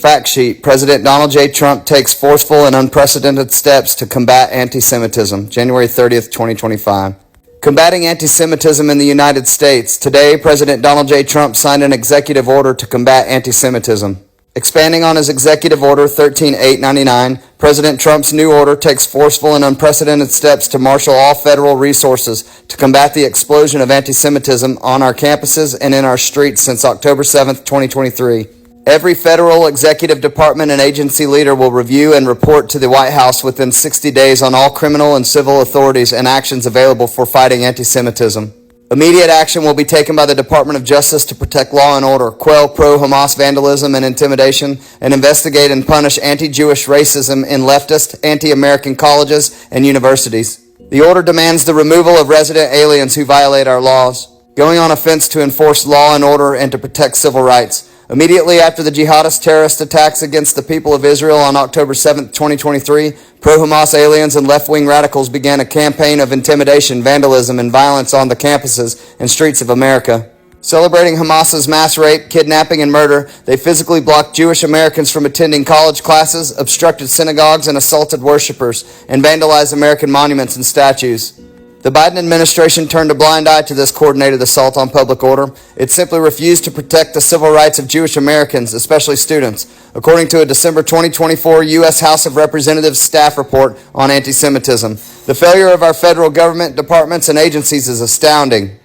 Fact sheet: President Donald J. Trump takes forceful and unprecedented steps to combat anti-Semitism. January 30th, 2025. Combating anti-Semitism in the United States. Today, President Donald J. Trump signed an executive order to combat anti-Semitism. Expanding on his Executive Order 13899, President Trump's new order takes forceful and unprecedented steps to marshal all federal resources to combat the explosion of anti-Semitism on our campuses and in our streets since October 7th, 2023. Every federal executive department and agency leader will review and report to the White House within 60 days on all criminal and civil authorities and actions available for fighting anti-Semitism. Immediate action will be taken by the Department of Justice to protect law and order, quell pro-Hamas vandalism and intimidation, and investigate and punish anti-Jewish racism in leftist, anti-American colleges and universities. The order demands the removal of resident aliens who violate our laws, going on offense to enforce law and order and to protect civil rights. Immediately after the jihadist terrorist attacks against the people of Israel on October 7, 2023, pro-Hamas aliens and left-wing radicals began a campaign of intimidation, vandalism, and violence on the campuses and streets of America. Celebrating Hamas's mass rape, kidnapping, and murder, they physically blocked Jewish Americans from attending college classes, obstructed synagogues, and assaulted worshipers, and vandalized American monuments and statues. The Biden administration turned a blind eye to this coordinated assault on public order. It simply refused to protect the civil rights of Jewish Americans, especially students, according to a December 2024 U.S. House of Representatives staff report on anti-Semitism. The failure of our federal government departments and agencies is astounding.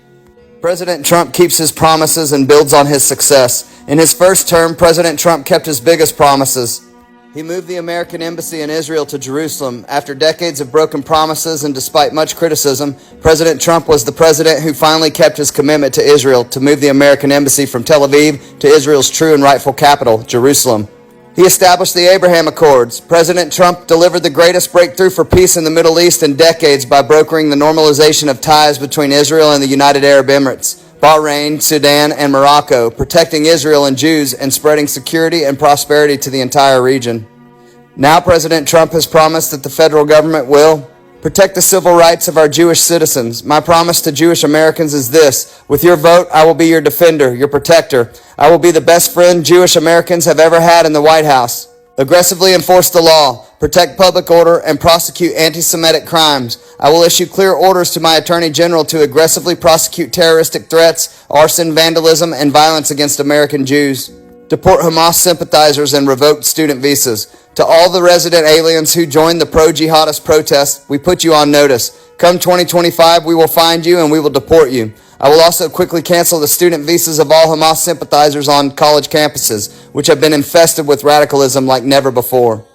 President Trump keeps his promises and builds on his success. In his first term, President Trump kept his biggest promises. He moved the American embassy in Israel to Jerusalem. After decades of broken promises and despite much criticism, President Trump was the president who finally kept his commitment to Israel to move the American embassy from Tel Aviv to Israel's true and rightful capital, Jerusalem. He established the Abraham Accords. President Trump delivered the greatest breakthrough for peace in the Middle East in decades by brokering the normalization of ties between Israel and the United Arab Emirates, Bahrain, Sudan, and Morocco, protecting Israel and Jews and spreading security and prosperity to the entire region. Now President Trump has promised that the federal government will protect the civil rights of our Jewish citizens. My promise to Jewish Americans is this: with your vote, I will be your defender, your protector. I will be the best friend Jewish Americans have ever had in the White House. Aggressively enforce the law, protect public order, and prosecute anti-Semitic crimes. I will issue clear orders to my Attorney General to aggressively prosecute terroristic threats, arson, vandalism, and violence against American Jews. Deport Hamas sympathizers and revoke student visas. To all the resident aliens who joined the pro-jihadist protests, we put you on notice. Come 2025, we will find you and we will deport you. I will also quickly cancel the student visas of all Hamas sympathizers on college campuses, which have been infested with radicalism like never before.